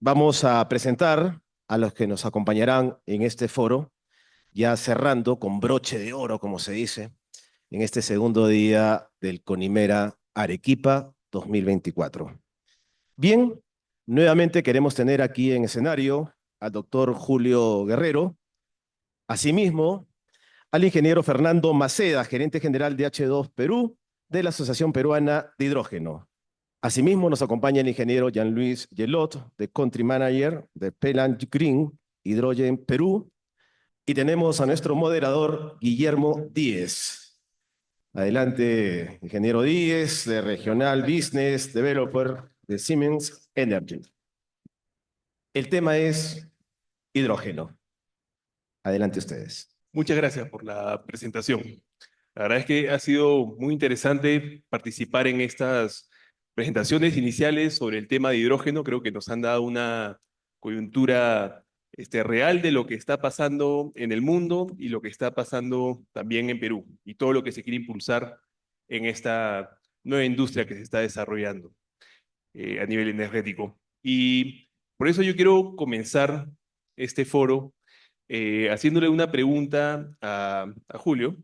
Vamos a presentar a los que nos acompañarán en este foro, ya cerrando con broche de oro, como se dice, en este segundo día del Conimera Arequipa 2024. Bien, nuevamente queremos tener aquí en escenario al doctor Julio Guerrero, asimismo al ingeniero Fernando Maceda, gerente general de H2 Perú, de la Asociación Peruana de Hidrógeno. Asimismo, nos acompaña el ingeniero Jean-Louis Gelot, de Country Manager de Pelan Green Hydrogen Perú. Y tenemos a nuestro moderador, Guillermo Díez. Adelante, ingeniero Díez, de Regional Business Developer de Siemens Energy. El tema es hidrógeno. Adelante ustedes. Muchas gracias por la presentación. La verdad es que ha sido muy interesante participar en estas presentaciones iniciales sobre el tema de hidrógeno. Creo que nos han dado una coyuntura real de lo que está pasando en el mundo y lo que está pasando también en Perú y todo lo que se quiere impulsar en esta nueva industria que se está desarrollando a nivel energético. Y por eso yo quiero comenzar este foro haciéndole una pregunta a Julio.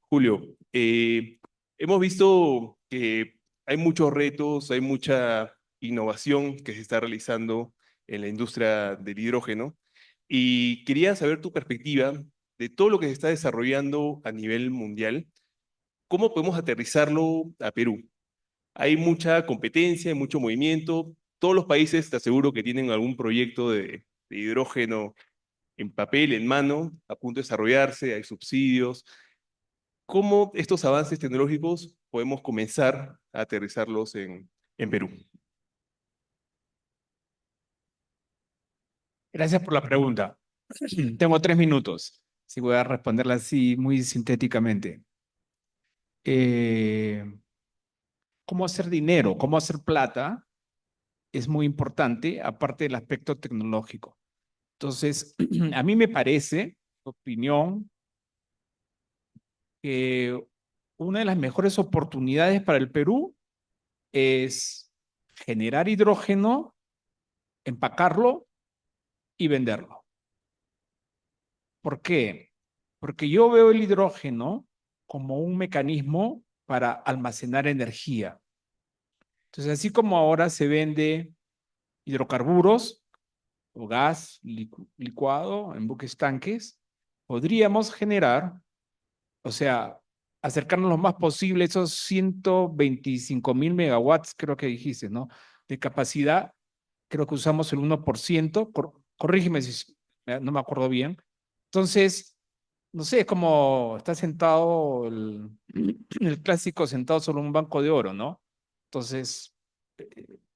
Julio, hemos visto que hay muchos retos, hay mucha innovación que se está realizando en la industria del hidrógeno y quería saber tu perspectiva de todo lo que se está desarrollando a nivel mundial. ¿Cómo podemos aterrizarlo a Perú? Hay mucha competencia, hay mucho movimiento. Todos los países, te aseguro que tienen algún proyecto de hidrógeno en papel, en mano, a punto de desarrollarse, hay subsidios. ¿Cómo estos avances tecnológicos podemos comenzar a aterrizarlos en Perú? Gracias por la pregunta. Tengo 3 minutos, si voy a responderla así muy sintéticamente. Eh, ¿Cómo hacer dinero? ¿Cómo hacer plata? Es muy importante, aparte del aspecto tecnológico. Entonces, a mí me parece, opinión, que una de las mejores oportunidades para el Perú es generar hidrógeno, empacarlo y venderlo. ¿Por qué? Porque yo veo el hidrógeno como un mecanismo para almacenar energía. Entonces, así como ahora se vende hidrocarburos o gas licuado en buques tanques, podríamos generar, o sea, acercarnos lo más posible a esos 125.000 megawatts, creo que dijiste, ¿no? De capacidad, creo que usamos el 1%, corrígeme si no me acuerdo bien. Entonces, no sé, es como está sentado el clásico sentado sobre un banco de oro, ¿no? Entonces,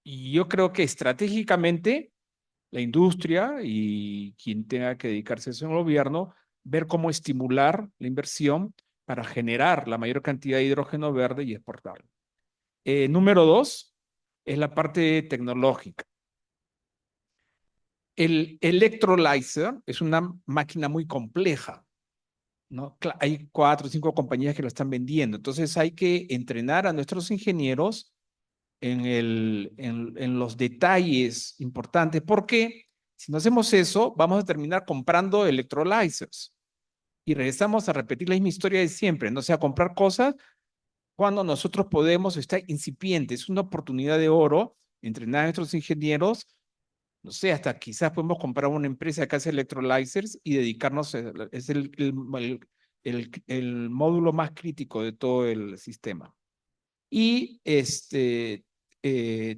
y yo creo que estratégicamente la industria y quien tenga que dedicarse a eso en el gobierno, ver cómo estimular la inversión para generar la mayor cantidad de hidrógeno verde y exportarlo. Número 2 es la parte tecnológica. El electrolyzer es una máquina muy compleja, ¿no? Hay 4 o 5 compañías que lo están vendiendo. Entonces hay que entrenar a nuestros ingenieros en los detalles importantes, porque si no hacemos eso, vamos a terminar comprando electrolyzers y regresamos a repetir la misma historia de siempre, no sea comprar cosas cuando nosotros podemos, está incipiente, es una oportunidad de oro, entrenar a nuestros ingenieros, no sé, hasta quizás podemos comprar una empresa que hace electrolyzers y dedicarnos, es el módulo más crítico de todo el sistema. Y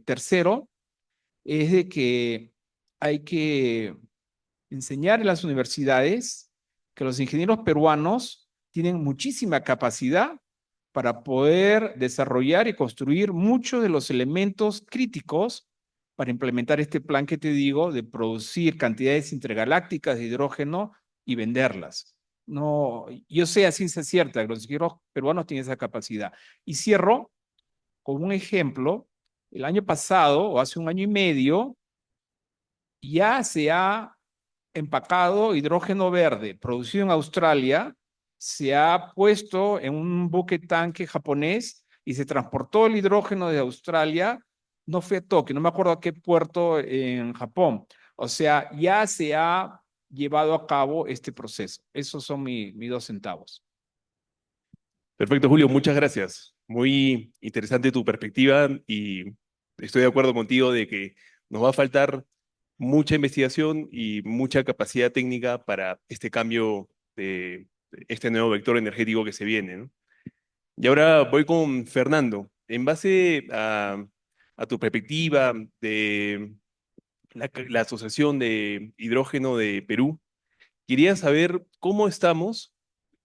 tercero, es de que hay que enseñar en las universidades que los ingenieros peruanos tienen muchísima capacidad para poder desarrollar y construir muchos de los elementos críticos para implementar este plan que te digo de producir cantidades intergalácticas de hidrógeno y venderlas. No, yo sé a ciencia cierta que los ingenieros peruanos tienen esa capacidad. Y cierro con un ejemplo. El año pasado, o hace un año y medio, ya se ha empacado hidrógeno verde producido en Australia, se ha puesto en un buque tanque japonés y se transportó el hidrógeno de Australia no fui a Tokio, no me acuerdo a qué puerto en Japón. O sea, ya se ha llevado a cabo este proceso. Esos son mis 2 centavos. Perfecto, Julio, muchas gracias. Muy interesante tu perspectiva y estoy de acuerdo contigo de que nos va a faltar mucha investigación y mucha capacidad técnica para este cambio de este nuevo vector energético que se viene, ¿no? Y ahora voy con Fernando. En base a tu perspectiva de la Asociación de Hidrógeno de Perú, quería saber cómo estamos.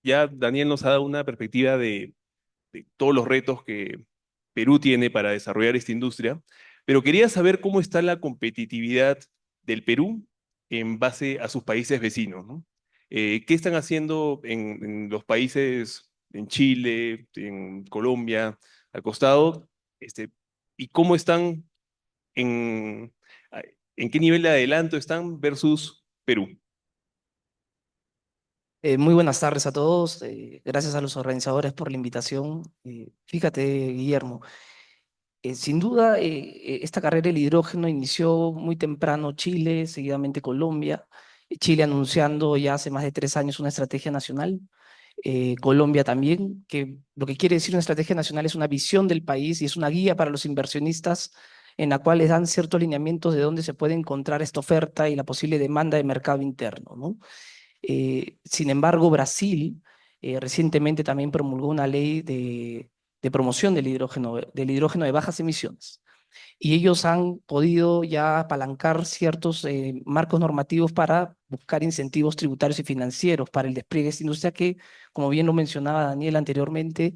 Ya Daniel nos ha dado una perspectiva de todos los retos que Perú tiene para desarrollar esta industria, pero quería saber cómo está la competitividad del Perú en base a sus países vecinos, ¿no? ¿Qué están haciendo en los países, en Chile, en Colombia, al costado? ¿Y cómo están en, en qué nivel de adelanto están versus Perú? Muy buenas tardes a todos. Gracias a los organizadores por la invitación. Fíjate, Guillermo, sin duda esta carrera del hidrógeno inició muy temprano Chile, seguidamente Colombia. Chile anunciando ya hace más de 3 años una estrategia nacional. Colombia también, que lo que quiere decir una estrategia nacional es una visión del país y es una guía para los inversionistas en la cual les dan ciertos lineamientos de dónde se puede encontrar esta oferta y la posible demanda de mercado interno, ¿no? Sin embargo, Brasil recientemente también promulgó una ley de promoción del hidrógeno de bajas emisiones. Y ellos han podido ya apalancar ciertos marcos normativos para buscar incentivos tributarios y financieros para el despliegue de esta industria que, como bien lo mencionaba Daniel anteriormente,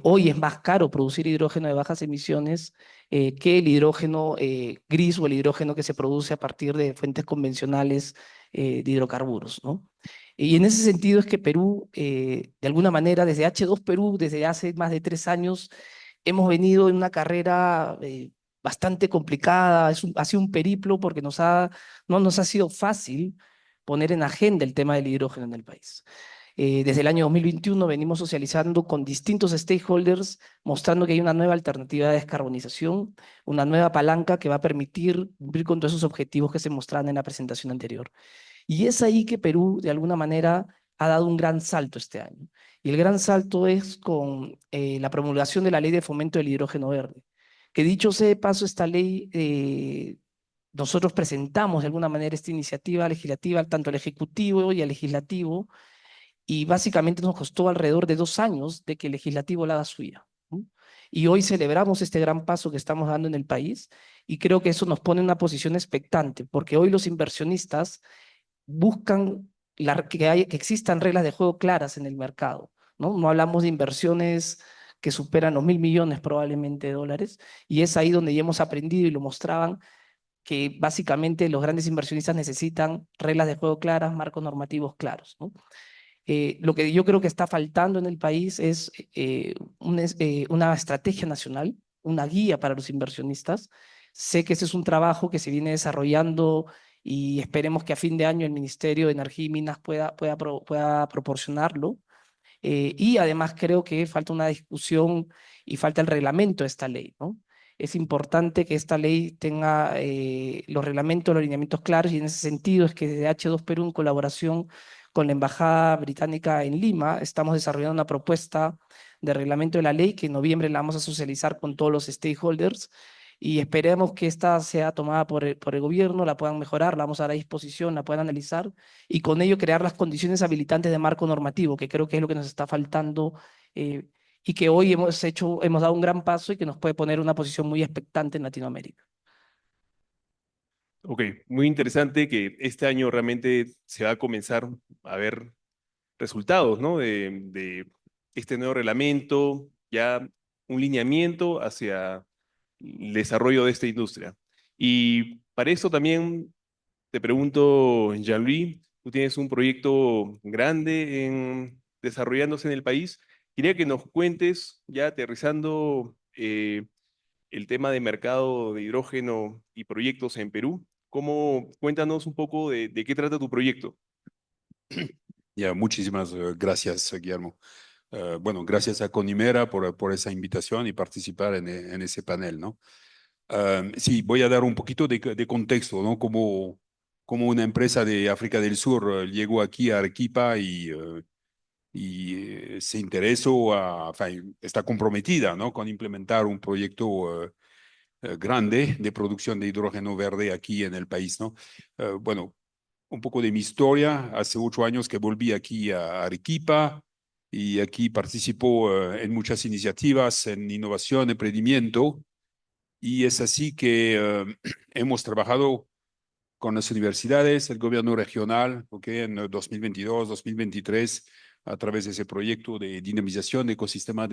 hoy es más caro producir hidrógeno de bajas emisiones que el hidrógeno gris o el hidrógeno que se produce a partir de fuentes convencionales de hidrocarburos, ¿no? Y en ese sentido es que Perú, de alguna manera, desde H2 Perú, desde hace más de 3 años, hemos venido en una carrera bastante complicada, ha sido un periplo porque no nos ha sido fácil poner en agenda el tema del hidrógeno en el país. Desde el año 2021 venimos socializando con distintos stakeholders, mostrando que hay una nueva alternativa de descarbonización, una nueva palanca que va a permitir cumplir con todos esos objetivos que se mostraban en la presentación anterior. Y es ahí que Perú, de alguna manera, ha dado un gran salto este año. Y el gran salto es con la promulgación de la Ley de Fomento del Hidrógeno Verde. Que dicho sea de paso, esta ley, nosotros presentamos de alguna manera esta iniciativa legislativa tanto al Ejecutivo y al Legislativo, y básicamente nos costó alrededor de 2 años de que el Legislativo la haga suya, ¿no? Y hoy celebramos este gran paso que estamos dando en el país, y creo que eso nos pone en una posición expectante, porque hoy los inversionistas buscan que existan reglas de juego claras en el mercado, ¿no? No hablamos de inversiones que superan los 1.000 millones probablemente de dólares, y es ahí donde ya hemos aprendido y lo mostraban, que básicamente los grandes inversionistas necesitan reglas de juego claras, marcos normativos claros, ¿no? Lo que yo creo que está faltando en el país es una estrategia nacional, una guía para los inversionistas. Sé que ese es un trabajo que se viene desarrollando y esperemos que a fin de año el Ministerio de Energía y Minas pueda proporcionarlo. Y además creo que falta una discusión y falta el reglamento de esta ley, ¿no? Es importante que esta ley tenga los reglamentos, los lineamientos claros, y en ese sentido es que desde H2 Perú, en colaboración con la Embajada Británica en Lima, estamos desarrollando una propuesta de reglamento de la ley que en noviembre la vamos a socializar con todos los stakeholders, y esperemos que esta sea tomada por el gobierno, la puedan mejorar, la vamos a dar a disposición, la puedan analizar, y con ello crear las condiciones habilitantes de marco normativo, que creo que es lo que nos está faltando, eh, y que hoy hemos dado un gran paso y que nos puede poner en una posición muy expectante en Latinoamérica. Ok, muy interesante que este año realmente se va a comenzar a ver resultados, ¿no? De este nuevo reglamento, ya un lineamiento hacia el desarrollo de esta industria. Y para eso también te pregunto, Jean-Louis, tú tienes un proyecto grande desarrollándose en el país. Quería que nos cuentes, ya aterrizando el tema de mercado de hidrógeno y proyectos en Perú. Cuéntanos un poco de qué trata tu proyecto. Ya, muchísimas gracias, Guillermo. Bueno, gracias a Conimera por esa invitación y participar en ese panel, ¿no? Sí, voy a dar un poquito de contexto, ¿no? Como una empresa de África del Sur llegó aquí a Arequipa y se interesó, está comprometida, ¿no? Con implementar un proyecto grande de producción de hidrógeno verde aquí en el país, ¿no? Bueno, un poco de mi historia. Hace 8 años que volví aquí a Arequipa y aquí participo en muchas iniciativas en innovación, emprendimiento. Y es así que hemos trabajado con las universidades, el gobierno regional, ¿okay? En 2022, 2023, a través de ese proyecto de dinamización de ecosistema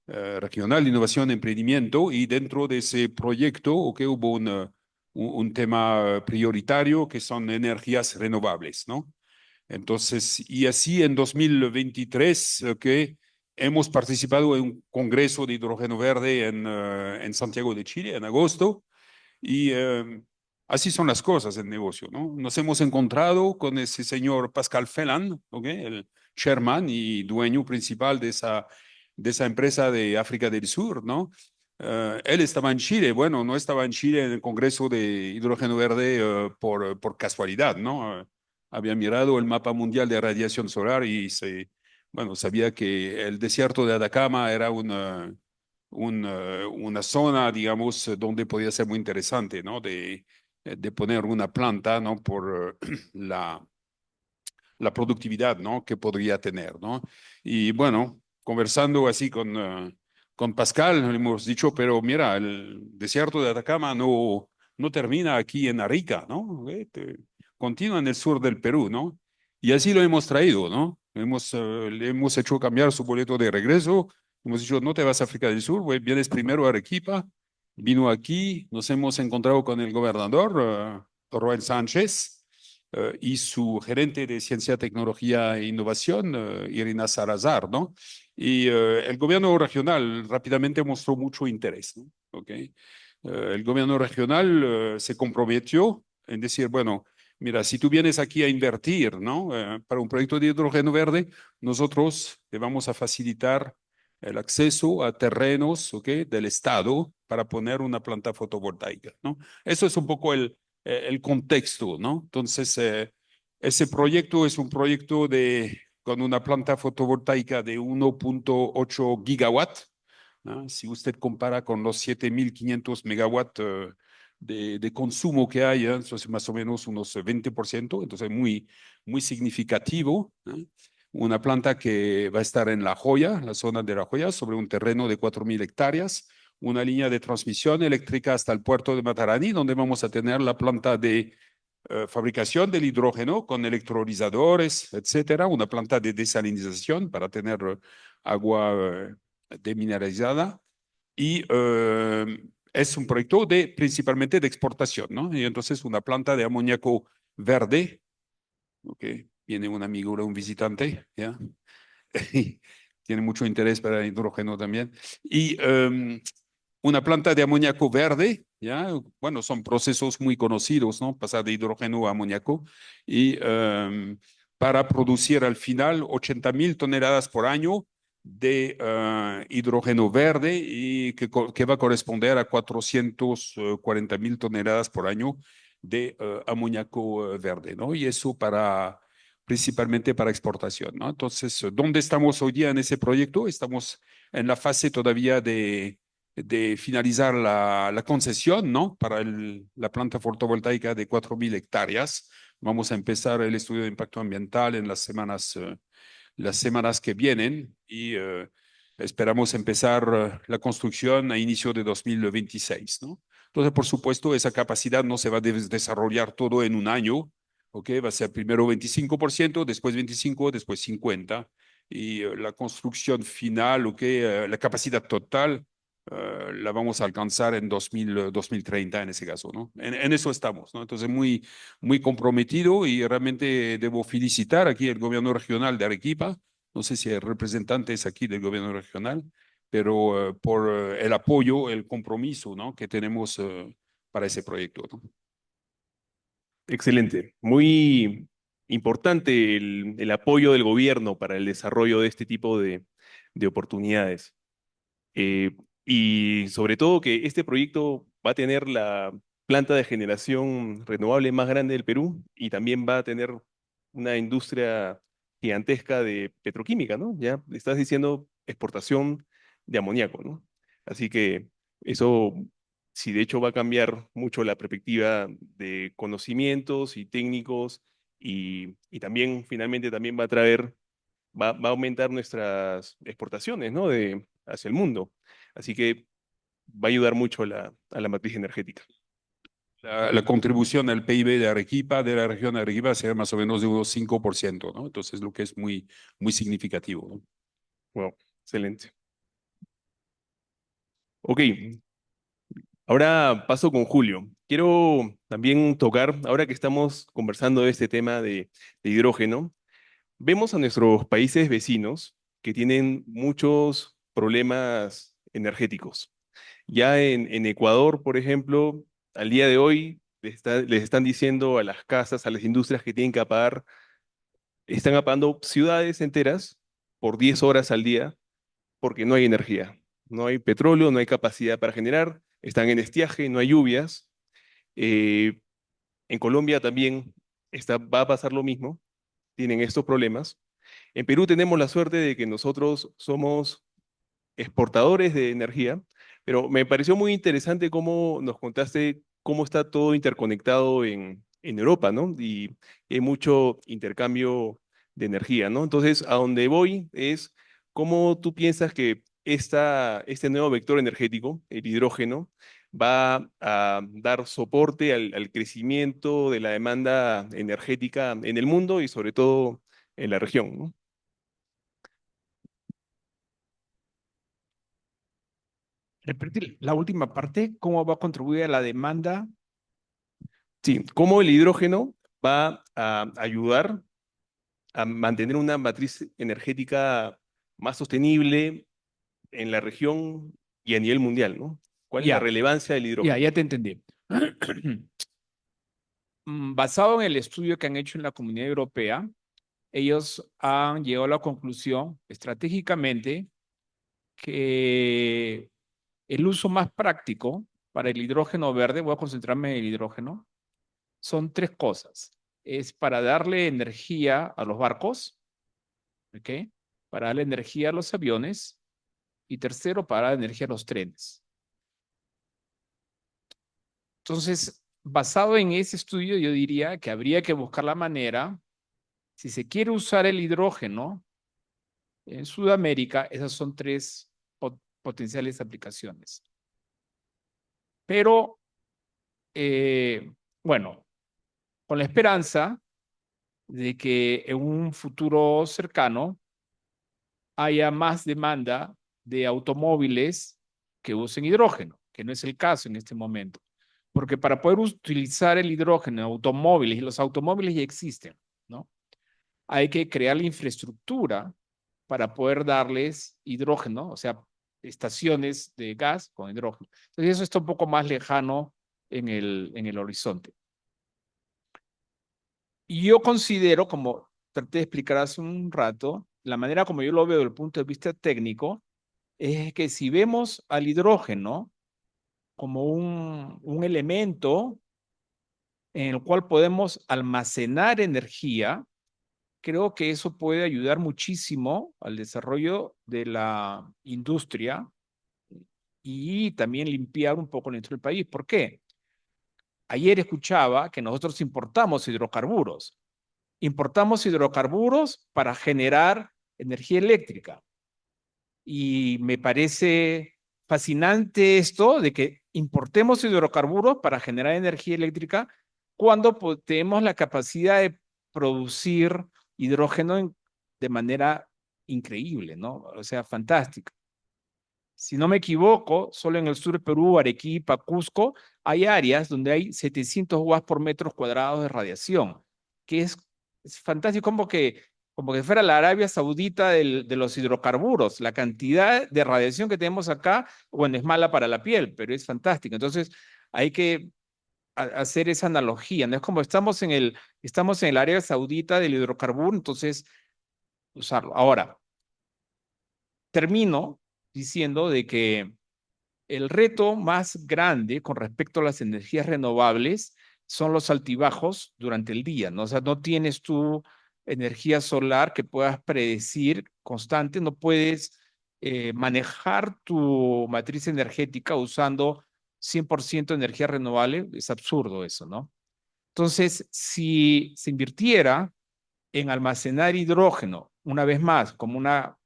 regional de innovación y emprendimiento. Y dentro de ese proyecto, ¿okay? Hubo un tema prioritario que son energías renovables, ¿no? Entonces, y así en 2023, ¿okay? Hemos participado en un congreso de hidrógeno verde en Santiago de Chile en agosto. Y así son las cosas en negocio, ¿no? Nos hemos encontrado con ese señor Pascal Felan, ¿okay? El chairman y dueño principal de esa empresa de África del Sur, ¿no? Él estaba en Chile. Bueno, no estaba en Chile en el Congreso de Hidrógeno Verde por casualidad, ¿no? Había mirado el mapa mundial de radiación solar y bueno, sabía que el desierto de Atacama era una zona, digamos, donde podía ser muy interesante, ¿no? De poner una planta, ¿no? Por la productividad, ¿no? Que podría tener, ¿no? Y bueno, conversando así con Pascal, le hemos dicho, pero mira, el desierto de Atacama no termina aquí en Arica, ¿no? Continúa en el sur del Perú, ¿no? Y así lo hemos traído, ¿no? Le hemos hecho cambiar su boleto de regreso. Hemos dicho, no te vas a África del Sur, vienes primero a Arequipa. Vino aquí, nos hemos encontrado con el gobernador, Roel Sánchez, y su gerente de Ciencia, Tecnología e Innovación, Irina Salazar, ¿no? Y el gobierno regional rápidamente mostró mucho interés, ¿no? ¿Okay? El gobierno regional se comprometió en decir, bueno, mira, si tú vienes aquí a invertir, ¿no? Para un proyecto de hidrógeno verde, nosotros te vamos a facilitar el acceso a terrenos, ¿ok? Del Estado para poner una planta fotovoltaica, ¿no? Eso es un poco el contexto, ¿no? Entonces, ese proyecto es un proyecto con una planta fotovoltaica de 1.8 gigawatts, ¿no? Si usted compara con los 7.500 megawatts de consumo que hay, entonces más o menos unos 20%, entonces muy significativo, ¿no? Una planta que va a estar en La Joya, la zona de La Joya, sobre un terreno de 4.000 hectáreas, una línea de transmisión eléctrica hasta el puerto de Matarani, donde vamos a tener la planta de fabricación del hidrógeno con electrolizadores, etcétera, una planta de desalinización para tener agua demineralizada y es un proyecto principalmente de exportación, ¿no? Y entonces una planta de amoníaco verde, ¿ok? Viene un amigo, un visitante, ¿ya? Tiene mucho interés para el hidrógeno también. Y una planta de amoníaco verde, ¿ya? Bueno, son procesos muy conocidos, ¿no? Pasar de hidrógeno a amoníaco. Y para producir al final 80.000 toneladas por año de hidrógeno verde y que va a corresponder a 440.000 toneladas por año de amoníaco verde, ¿no? Y eso principalmente para exportación, ¿no? Entonces, ¿dónde estamos hoy día en ese proyecto? Estamos en la fase todavía de finalizar la concesión, ¿no? Para la planta fotovoltaica de 4.000 hectáreas. Vamos a empezar el estudio de impacto ambiental en las semanas que vienen y esperamos empezar la construcción a inicio de 2026, ¿no? Entonces, por supuesto, esa capacidad no se va a desarrollar todo en un año, ¿ok? Va a ser primero 25%, después 25%, después 50%, y la construcción final, ¿ok? La capacidad total la vamos a alcanzar en 2030 en ese caso, ¿no? En eso estamos, ¿no? Entonces, muy comprometido y realmente debo felicitar aquí el gobierno regional de Arequipa. No sé si hay representantes aquí del gobierno regional, pero por el apoyo, el compromiso, ¿no? Que tenemos para ese proyecto, ¿no? Excelente. Muy importante el apoyo del gobierno para el desarrollo de este tipo de oportunidades. Y sobre todo que este proyecto va a tener la planta de generación renovable más grande del Perú y también va a tener una industria gigantesca de petroquímica, ¿no? Ya estás diciendo exportación de amoníaco, ¿no? Así que eso, sí, de hecho va a cambiar mucho la perspectiva de conocimientos y técnicos y también finalmente también va a traer, va a aumentar nuestras exportaciones, ¿no? Hacia el mundo. Así que va a ayudar mucho a la matriz energética. La contribución al PIB de Arequipa, de la región de Arequipa, será más o menos de unos 5%, ¿no? Entonces, lo que es muy, muy significativo, ¿no? Wow, excelente. Ok, ahora paso con Julio. Quiero también tocar, ahora que estamos conversando de este tema de hidrógeno, vemos a nuestros países vecinos que tienen muchos problemas energéticos. Ya en Ecuador, por ejemplo, al día de hoy les están diciendo a las casas, a las industrias que tienen que apagar, están apagando ciudades enteras por 10 horas al día porque no hay energía. No hay petróleo, no hay capacidad para generar, están en estiaje, no hay lluvias. Eh, en Colombia también va a pasar lo mismo, tienen estos problemas. En Perú tenemos la suerte de que nosotros somos exportadores de energía, pero me pareció muy interesante cómo nos contaste cómo está todo interconectado en Europa, ¿no? Y hay mucho intercambio de energía, ¿no? Entonces, a donde voy es cómo tú piensas que este nuevo vector energético, el hidrógeno, va a dar soporte al crecimiento de la demanda energética en el mundo y sobre todo en la región, ¿no? Repite la última parte, ¿cómo va a contribuir a la demanda? Sí, cómo el hidrógeno va a ayudar a mantener una matriz energética más sostenible en la región y a nivel mundial, ¿no? ¿Cuál es la Ya, relevancia del hidrógeno? ya te entendí. Basado en el estudio que han hecho en la Comunidad Europea, ellos han llegado a la conclusión estratégicamente que el uso más práctico para el hidrógeno verde, voy a concentrarme en el hidrógeno, son tres cosas. Es para darle energía a los barcos, ¿ok? Para darle energía a los aviones y tercero, para dar energía a los trenes. Entonces, basado en ese estudio, yo diría que habría que buscar la manera, si se quiere usar el hidrógeno en Sudamérica, esas son tres potenciales aplicaciones. Pero, bueno, con la esperanza de que en un futuro cercano haya más demanda de automóviles que usen hidrógeno, que no es el caso en este momento. Porque para poder utilizar el hidrógeno en automóviles, y los automóviles ya existen, ¿no? Hay que crear la infraestructura para poder darles hidrógeno, o sea, estaciones de gas con hidrógeno. Entonces eso está un poco más lejano en el horizonte. Y yo considero, como traté de explicar hace un rato, la manera como yo lo veo desde el punto de vista técnico, es que si vemos al hidrógeno como un elemento en el cual podemos almacenar energía, creo que eso puede ayudar muchísimo al desarrollo de la industria y también limpiar un poco dentro del país. ¿Por qué? Ayer escuchaba que nosotros importamos hidrocarburos. Importamos hidrocarburos para generar energía eléctrica. Y me parece fascinante esto de que importemos hidrocarburos para generar energía eléctrica cuando tenemos la capacidad de producir hidrógeno de manera increíble, ¿no? O sea, fantástica. Si no me equivoco, solo en el sur de Perú, Arequipa, Cusco, hay áreas donde hay 700 watts por metros cuadrados de radiación, que es fantástico, como que fuera la Arabia Saudita de los hidrocarburos. La cantidad de radiación que tenemos acá, bueno, es mala para la piel, pero es fantástica. Entonces, hay que hacer esa analogía, ¿no? Es como estamos en el Arabia Saudita del hidrocarburo, entonces usarlo. Ahora, termino diciendo de que el reto más grande con respecto a las energías renovables son los altibajos durante el día, ¿no? O sea, no tienes tú energía solar que puedas predecir constante, no puedes manejar tu matriz energética usando 100% energía renovable, es absurdo eso, ¿no? Entonces, si se invirtiera en almacenar hidrógeno, una vez más, como una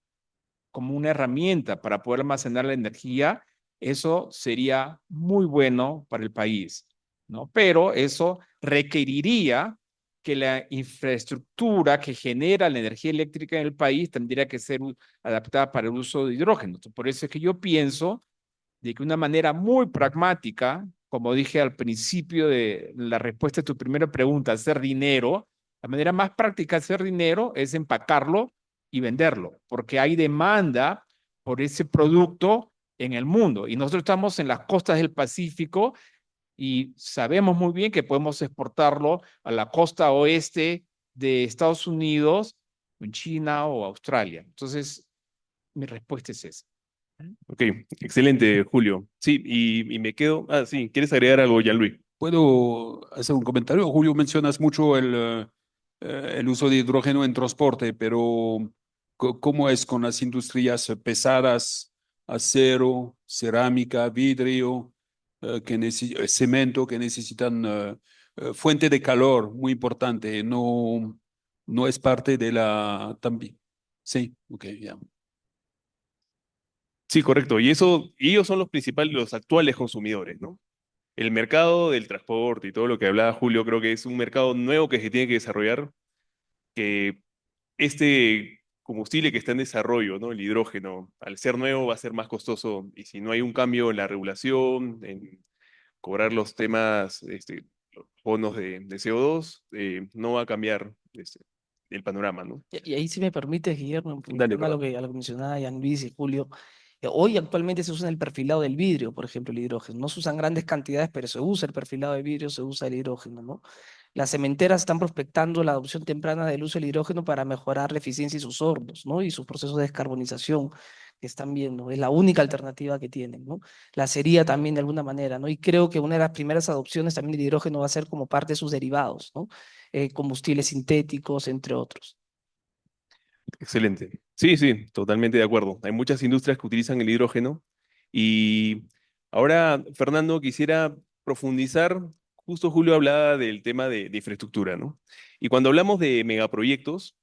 herramienta para poder almacenar la energía, eso sería muy bueno para el país, ¿no? Pero eso requeriría que la infraestructura que genera la energía eléctrica en el país tendría que ser adaptada para el uso de hidrógeno. Por eso es que yo pienso de que una manera muy pragmática, como dije al principio de la respuesta a tu primera pregunta, hacer dinero, la manera más práctica de hacer dinero es empacarlo y venderlo, porque hay demanda por ese producto en el mundo. Y nosotros estamos en las costas del Pacífico y sabemos muy bien que podemos exportarlo a la costa oeste de Estados Unidos, en China o Australia. Entonces, mi respuesta es esa. Ok, excelente, Julio. Sí, y me quedo. Ah, sí, ¿quieres agregar algo, Jean-Louis? ¿Puedo hacer un comentario? Julio, mencionas mucho el uso de hidrógeno en transporte, pero ¿cómo es con las industrias pesadas, acero, cerámica, vidrio, cemento, que necesitan fuente de calor muy importante? No, no es parte de la también. Sí, ok, ya. Sí, correcto. Y ellos son los principales, los actuales consumidores, ¿no? El mercado del transporte y todo lo que hablaba Julio, creo que es un mercado nuevo que se tiene que desarrollar, que este combustible que está en desarrollo, ¿no? El hidrógeno, al ser nuevo va a ser más costoso y si no hay un cambio en la regulación, en cobrar los temas, los bonos de CO2, no va a cambiar el panorama, ¿no? Y ahí si me permites, Guillermo, en Dale, función perdón. a lo que mencionaba Jan Luis y Julio, hoy actualmente se usa en el perfilado del vidrio, por ejemplo, el hidrógeno. No se usan grandes cantidades, pero se usa el perfilado de vidrio, se usa el hidrógeno, ¿no? Las cementeras están prospectando la adopción temprana del uso del hidrógeno para mejorar la eficiencia de sus hornos, ¿no? Y sus procesos de descarbonización que están viendo. Es la única alternativa que tienen, ¿no? La acería también de alguna manera, ¿no? Y creo que una de las primeras adopciones también del hidrógeno va a ser como parte de sus derivados, ¿no? Combustibles sintéticos, entre otros. Excelente. Sí, sí, totalmente de acuerdo. Hay muchas industrias que utilizan el hidrógeno y ahora, Fernando, quisiera profundizar. Justo Julio hablaba del tema de infraestructura, ¿no? Y cuando hablamos de megaproyectos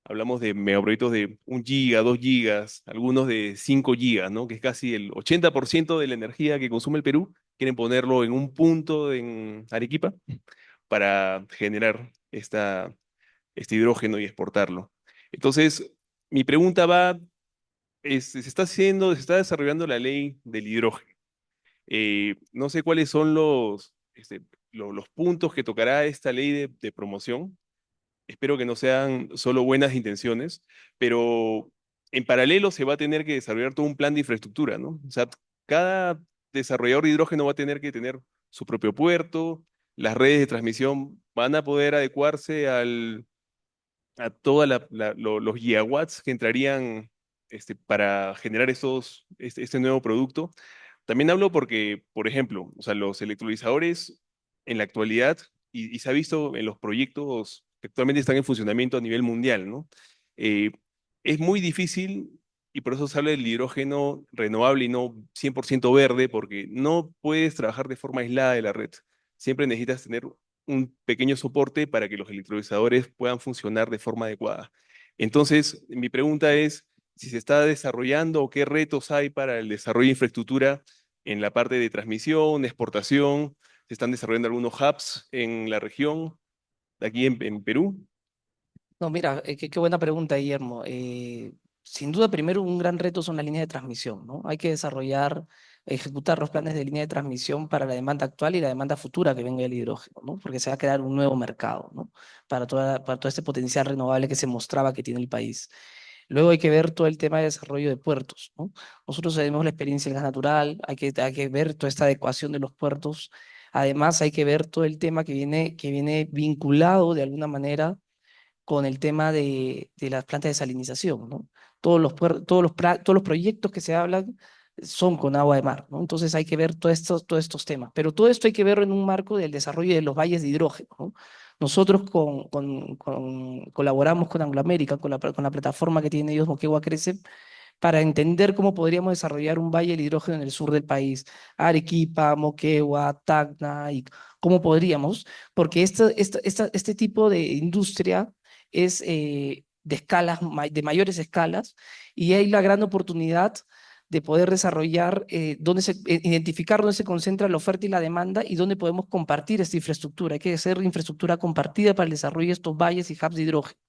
de 1 giga, 2 gigas, algunos de 5 gigas, ¿no? Que es casi el 80% de la energía que consume el Perú. Quieren ponerlo en un punto en Arequipa para generar este hidrógeno y exportarlo. Entonces, mi pregunta va, se está desarrollando la ley del hidrógeno. No sé cuáles son los puntos que tocará esta ley de promoción. Espero que no sean solo buenas intenciones, pero en paralelo se va a tener que desarrollar todo un plan de infraestructura, ¿no? O sea, cada desarrollador de hidrógeno va a tener que tener su propio puerto, las redes de transmisión van a poder adecuarse a todos los gigawatts que entrarían para generar este nuevo producto. También hablo porque, por ejemplo, o sea, los electrolizadores en la actualidad, y se ha visto en los proyectos que actualmente están en funcionamiento a nivel mundial, ¿no? Eh, es muy difícil, y por eso se habla del hidrógeno renovable y no 100% verde, porque no puedes trabajar de forma aislada de la red. Siempre necesitas tener un pequeño soporte para que los electrolizadores puedan funcionar de forma adecuada. Entonces, mi pregunta es si se está desarrollando o qué retos hay para el desarrollo de infraestructura en la parte de transmisión, exportación. Se están desarrollando algunos hubs en la región, aquí en Perú. No, mira, qué buena pregunta, Guillermo. Sin duda, primero un gran reto son las líneas de transmisión, ¿no? Hay que desarrollar, ejecutar los planes de línea de transmisión para la demanda actual y la demanda futura que venga del hidrógeno, ¿no? Porque se va a crear un nuevo mercado, ¿no? Para todo este potencial renovable que se mostraba que tiene el país. Luego hay que ver todo el tema de desarrollo de puertos, ¿no? Nosotros tenemos la experiencia del gas natural, hay que ver toda esta adecuación de los puertos. Además, hay que ver todo el tema que viene vinculado de alguna manera con el tema de las plantas de salinización, ¿no? Todos los proyectos que se hablan son con agua de mar, ¿no? Entonces hay que ver todos estos temas, pero todo esto hay que verlo en un marco del desarrollo de los valles de hidrógeno, ¿no? Nosotros colaboramos con Anglo American, con la plataforma que tienen ellos, Moquegua Crece, para entender cómo podríamos desarrollar un valle del hidrógeno en el sur del país, Arequipa, Moquegua, Tacna, y cómo podríamos, porque este tipo de industria es de escalas, de mayores escalas, y hay la gran oportunidad de poder desarrollar, identificar dónde se concentra la oferta y la demanda y dónde podemos compartir esta infraestructura. Hay que hacer infraestructura compartida para el desarrollo de estos valles y hubs de hidrógeno.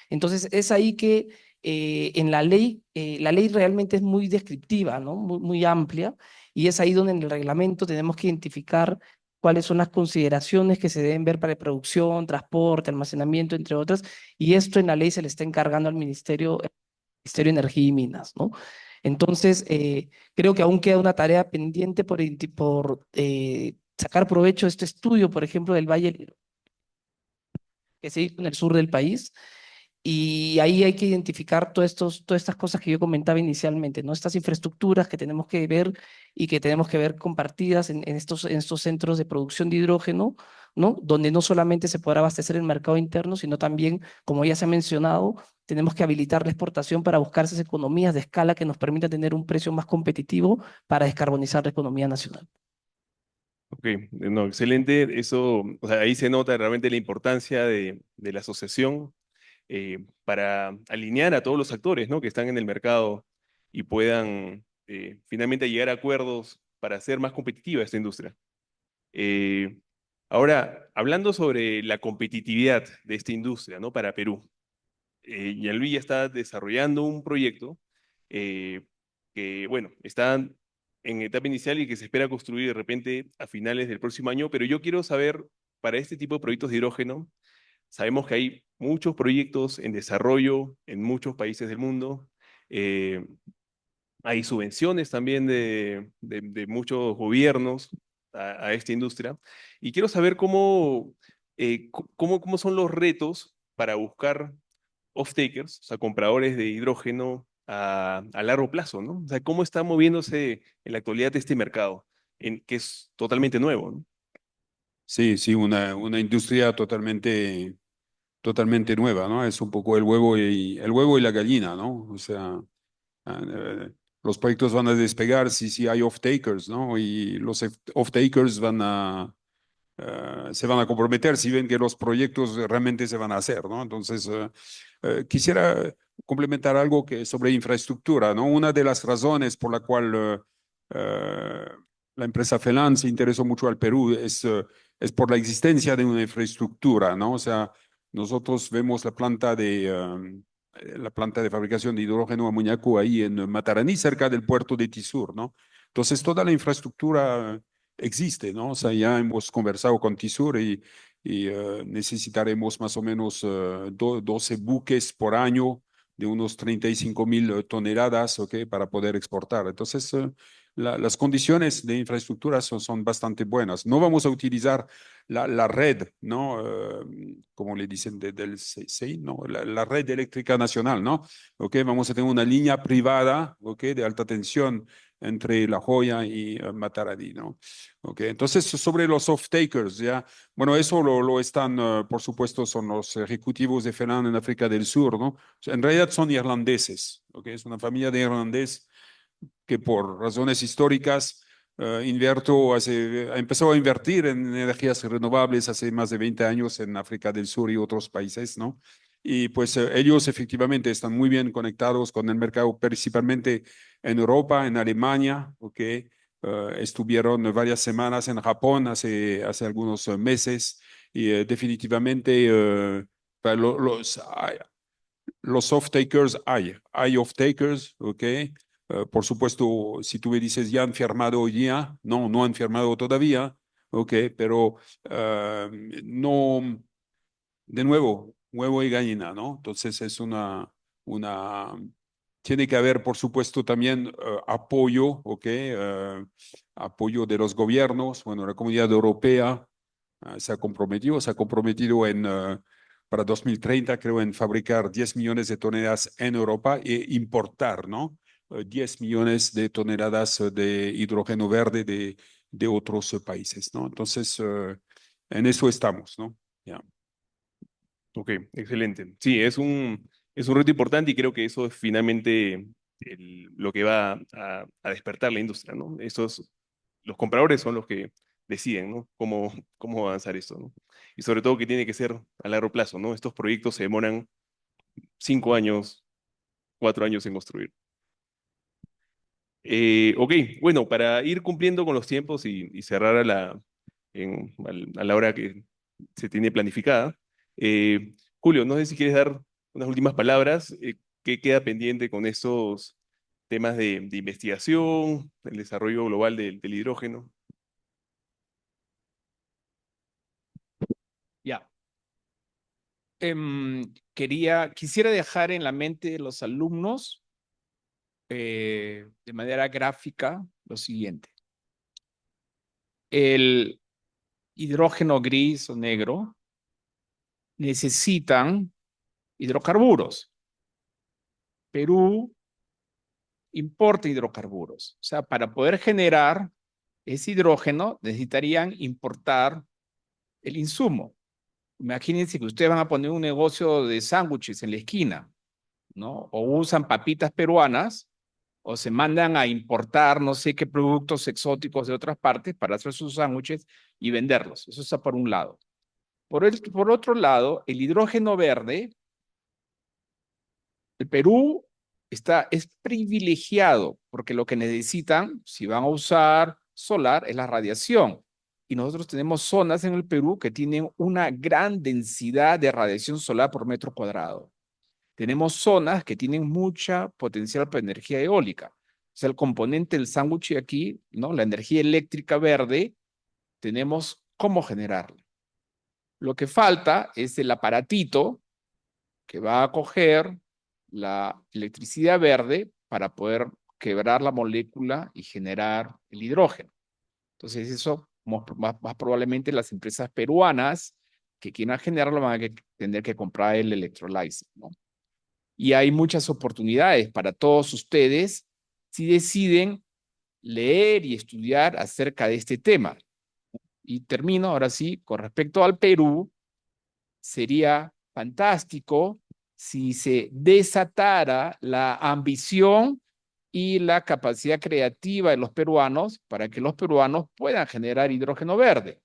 Entonces, es ahí que en la ley realmente es muy descriptiva, ¿no? Muy amplia, y es ahí donde en el reglamento tenemos que identificar cuáles son las consideraciones que se deben ver para producción, transporte, almacenamiento, entre otras, y esto en la ley se le está encargando al Ministerio de Energía y Minas, ¿no? Entonces, creo que aún queda una tarea pendiente por sacar provecho de este estudio, por ejemplo, del Valle que se hizo en el sur del país, y ahí hay que identificar todas estas cosas que yo comentaba inicialmente, ¿no? Estas infraestructuras que tenemos que ver y que tenemos que ver compartidas en estos centros de producción de hidrógeno, ¿no? Donde no solamente se podrá abastecer el mercado interno, sino también, como ya se ha mencionado, tenemos que habilitar la exportación para buscar esas economías de escala que nos permitan tener un precio más competitivo para descarbonizar la economía nacional. Ok, no, excelente. Eso, o sea, ahí se nota realmente la importancia de la asociación para alinear a todos los actores, ¿no? Que están en el mercado y puedan finalmente llegar a acuerdos para hacer más competitiva esta industria. Eh, Ahora, hablando sobre la competitividad de esta industria, ¿no? Para Perú, Gianluigi está desarrollando un proyecto eh, que, bueno, está en etapa inicial y que se espera construir de repente a finales del próximo año, pero yo quiero saber, para este tipo de proyectos de hidrógeno, sabemos que hay muchos proyectos en desarrollo en muchos países del mundo. eh, Hay subvenciones también de muchos gobiernos a esta industria. Y quiero saber cómo son los retos para buscar off-takers, o sea, compradores de hidrógeno a largo plazo, ¿no? O sea, cómo está moviéndose en la actualidad este mercado, que es totalmente nuevo, ¿no? Sí, sí, una industria totalmente nueva, ¿no? Es un poco el huevo y la gallina, ¿no? O sea, eh, los proyectos van a despegar si hay off-takers, ¿no? Y los off-takers se van a comprometer si ven que los proyectos realmente se van a hacer, ¿no? Entonces, quisiera complementar algo sobre infraestructura, ¿no? Una de las razones por la cual eh, la empresa FELAN se interesó mucho al Perú es por la existencia de una infraestructura, ¿no? O sea, nosotros vemos la planta de fabricación de hidrógeno amoníaco ahí en Mataraní, cerca del puerto de Tizur, ¿no? Entonces, toda la infraestructura existe, ¿no? O sea, ya hemos conversado con Tizur y necesitaremos más o menos 12 buques por año de unos 35.000 toneladas, ¿ok? Para poder exportar. Entonces, las condiciones de infraestructura son bastante buenas. No vamos a utilizar la red, ¿no? Como le dicen del CEI, ¿no? La red eléctrica nacional, ¿no? ¿Ok? Vamos a tener una línea privada, ¿ok? De alta tensión entre La Joya y Mataradí, ¿no? Okay. Entonces, sobre los off-takers, ya, bueno, eso lo están, por supuesto, son los ejecutivos de FELAN en África del Sur, ¿no? O sea, en realidad son irlandeses, ¿ok? Es una familia de irlandés que por razones históricas empezó a invertir en energías renovables hace más de 20 años en África del Sur y otros países, ¿no? Y pues ellos efectivamente están muy bien conectados con el mercado, principalmente en Europa, en Alemania, ¿ok? Estuvieron varias semanas en Japón hace algunos meses y definitivamente para los off-takers hay off-takers, ¿ok? Por supuesto, si tú me dices ya han firmado hoy día, no han firmado todavía, ¿ok? Pero no, de nuevo, huevo y gallina, ¿no? Entonces es una, tiene que haber, por supuesto, también apoyo, ¿ok? Apoyo de los gobiernos, bueno, la Comunidad Europea se ha comprometido para 2030, creo, en fabricar 10 millones de toneladas en Europa e importar, ¿no? 10 millones de toneladas de hidrógeno verde de otros países, ¿no? Entonces, en eso estamos, ¿no? Ya. Ok, excelente. Sí, es un reto importante y creo que eso es finalmente lo que va a despertar la industria, ¿no? Los compradores son los que deciden, ¿no? Cómo avanzar esto, ¿no? Y sobre todo que tiene que ser a largo plazo, ¿no? Estos proyectos se demoran 5 años, 4 años en construir. Ok, bueno, para ir cumpliendo con los tiempos y cerrar a la hora que se tiene planificada, Julio, no sé si quieres dar unas últimas palabras. ¿Qué queda pendiente con estos temas de investigación, el desarrollo global del hidrógeno? Ya. Quisiera dejar en la mente de los alumnos de manera gráfica lo siguiente. El hidrógeno gris o negro necesitan hidrocarburos. Perú importa hidrocarburos. O sea, para poder generar ese hidrógeno necesitarían importar el insumo. Imagínense que ustedes van a poner un negocio de sándwiches en la esquina, ¿no? O usan papitas peruanas, o se mandan a importar no sé qué productos exóticos de otras partes para hacer sus sándwiches y venderlos. Eso está por un lado. Por otro lado, el hidrógeno verde, el Perú es privilegiado porque lo que necesitan, si van a usar solar, es la radiación. Y nosotros tenemos zonas en el Perú que tienen una gran densidad de radiación solar por metro cuadrado. Tenemos zonas que tienen mucha potencial para energía eólica. O sea, el componente del sándwich aquí, ¿no? La energía eléctrica verde, tenemos cómo generarla. Lo que falta es el aparatito que va a coger la electricidad verde para poder quebrar la molécula y generar el hidrógeno. Entonces, eso más probablemente las empresas peruanas que quieran generarlo van a tener que comprar el electrolyzer, ¿no? Y hay muchas oportunidades para todos ustedes si deciden leer y estudiar acerca de este tema. Y termino ahora sí, con respecto al Perú, sería fantástico si se desatara la ambición y la capacidad creativa de los peruanos para que los peruanos puedan generar hidrógeno verde.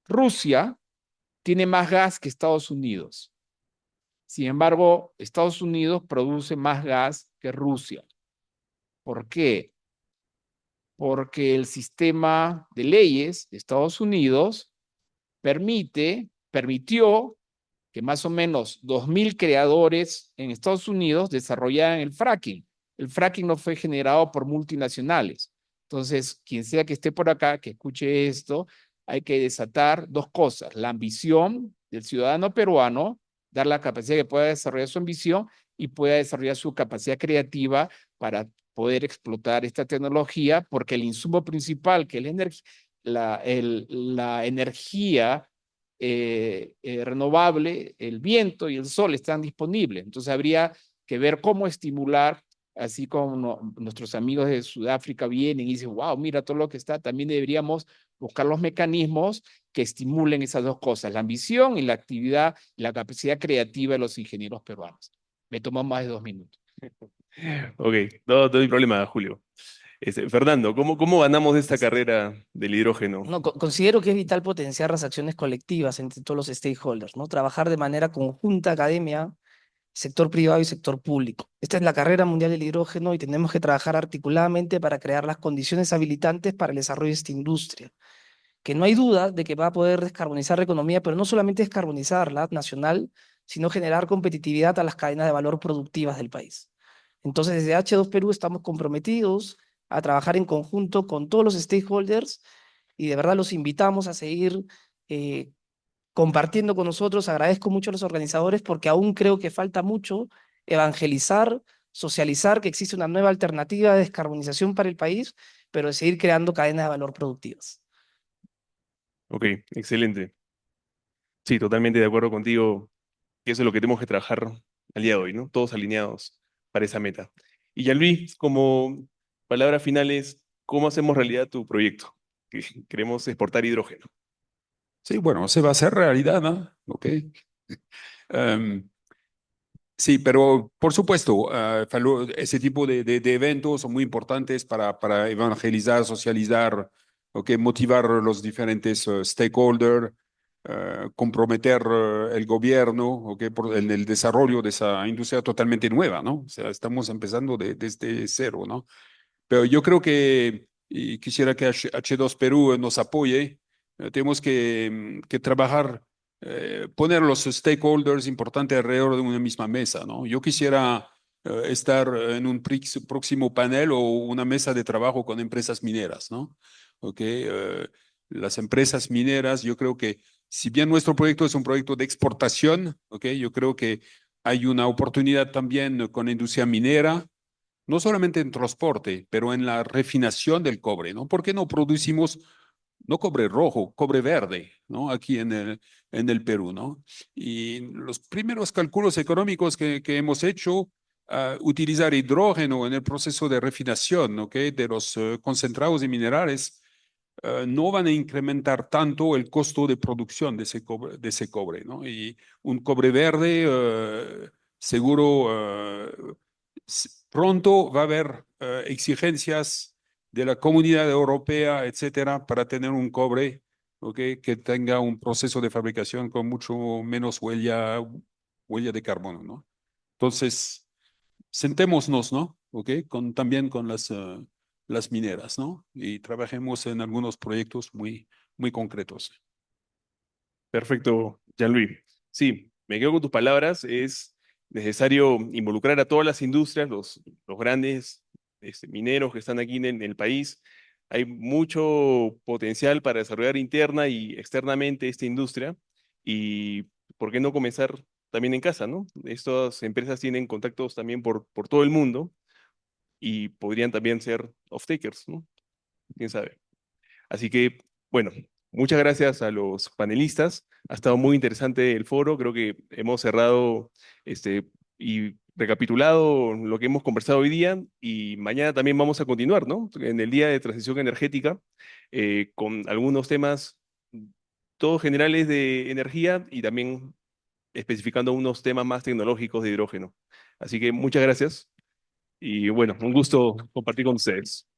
Rusia tiene más gas que Estados Unidos. Sin embargo, Estados Unidos produce más gas que Rusia. ¿Por qué? Porque el sistema de leyes de Estados Unidos permitió que más o menos 2.000 creadores en Estados Unidos desarrollaran el fracking. El fracking no fue generado por multinacionales. Entonces, quien sea que esté por acá, que escuche esto, hay que desatar dos cosas: la ambición del ciudadano peruano, dar la capacidad que pueda desarrollar su ambición y pueda desarrollar su capacidad creativa para poder explotar esta tecnología, porque el insumo principal, que es la energía renovable, el viento y el sol están disponibles. Entonces habría que ver cómo estimular, así como nuestros amigos de Sudáfrica vienen y dicen, wow, mira todo lo que está, también deberíamos buscar los mecanismos que estimulen esas dos cosas, la ambición y la actividad, la capacidad creativa de los ingenieros peruanos. Me tomó más de 2 minutos. Ok, no hay problema, Julio. Fernando, ¿cómo ganamos esta carrera del hidrógeno? No, considero que es vital potenciar las acciones colectivas entre todos los stakeholders, ¿no? Trabajar de manera conjunta, academia, sector privado y sector público. Esta es la carrera mundial del hidrógeno y tenemos que trabajar articuladamente para crear las condiciones habilitantes para el desarrollo de esta industria, que no hay duda de que va a poder descarbonizar la economía, pero no solamente descarbonizarla nacional, sino generar competitividad a las cadenas de valor productivas del país. Entonces, desde H2 Perú estamos comprometidos a trabajar en conjunto con todos los stakeholders y de verdad los invitamos a seguir compartiendo con nosotros. Agradezco mucho a los organizadores porque aún creo que falta mucho evangelizar, socializar que existe una nueva alternativa de descarbonización para el país, pero de seguir creando cadenas de valor productivas. Ok, excelente. Sí, totalmente de acuerdo contigo, que eso es lo que tenemos que trabajar al día de hoy, ¿no? Todos alineados para esa meta. Y Jean-Louis, como palabras finales, ¿cómo hacemos realidad tu proyecto? Que queremos exportar hidrógeno. Sí, bueno, se va a hacer realidad, ¿no? Ok. Em, sí, pero por supuesto, ese tipo de eventos son muy importantes para evangelizar, socializar, ok, motivar a los diferentes stakeholders, comprometer el gobierno, ok, en el desarrollo de esa industria totalmente nueva, ¿no? O sea, estamos empezando desde cero, ¿no? Pero yo creo que, y quisiera que H2 Perú nos apoye, tenemos que trabajar, poner los stakeholders importantes alrededor de una misma mesa, ¿no? Yo quisiera estar en un próximo panel o una mesa de trabajo con empresas mineras, ¿no? Ok, las empresas mineras, yo creo que si bien nuestro proyecto es un proyecto de exportación, ok, yo creo que hay una oportunidad también con la industria minera, no solamente en transporte, pero en la refinación del cobre, ¿no? ¿Por qué no producimos, no cobre rojo, cobre verde, ¿no? Aquí en el Perú, ¿no? Y los primeros cálculos económicos que hemos hecho, utilizar hidrógeno en el proceso de refinación, ¿ok? De los concentrados de minerales, no van a incrementar tanto el costo de producción de ese cobre, ¿no? Y un cobre verde, seguro, pronto va a haber exigencias de la comunidad europea, etcétera, para tener un cobre, ¿ok? Que tenga un proceso de fabricación con mucho menos huella de carbono, ¿no? Entonces, sentémonos, ¿no? ¿Ok? También con las mineras, ¿no? Y trabajemos en algunos proyectos muy concretos. Perfecto, Jean-Louis. Sí, me quedo con tus palabras. Es necesario involucrar a todas las industrias, los grandes mineros que están aquí en el país. Hay mucho potencial para desarrollar interna y externamente esta industria. Y ¿por qué no comenzar también en casa, ¿no? Estas empresas tienen contactos también por todo el mundo y podrían también ser off-takers, ¿no? ¿Quién sabe? Así que, bueno, muchas gracias a los panelistas. Ha estado muy interesante el foro. Creo que hemos cerrado y recapitulado lo que hemos conversado hoy día y mañana también vamos a continuar, ¿no? En el Día de Transición Energética, con algunos temas, todos generales de energía y también especificando unos temas más tecnológicos de hidrógeno. Así que muchas gracias y bueno, un gusto compartir con ustedes.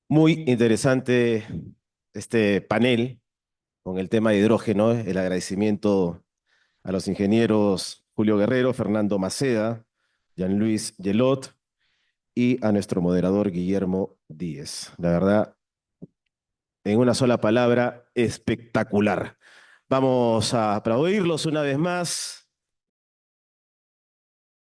Muy interesante este panel con el tema de hidrógeno. El agradecimiento a los ingenieros Julio Guerrero, Fernando Maceda, Jean-Louis Gelot y a nuestro moderador Guillermo Díez. La verdad, en una sola palabra, espectacular. Vamos a aplaudirlos una vez más.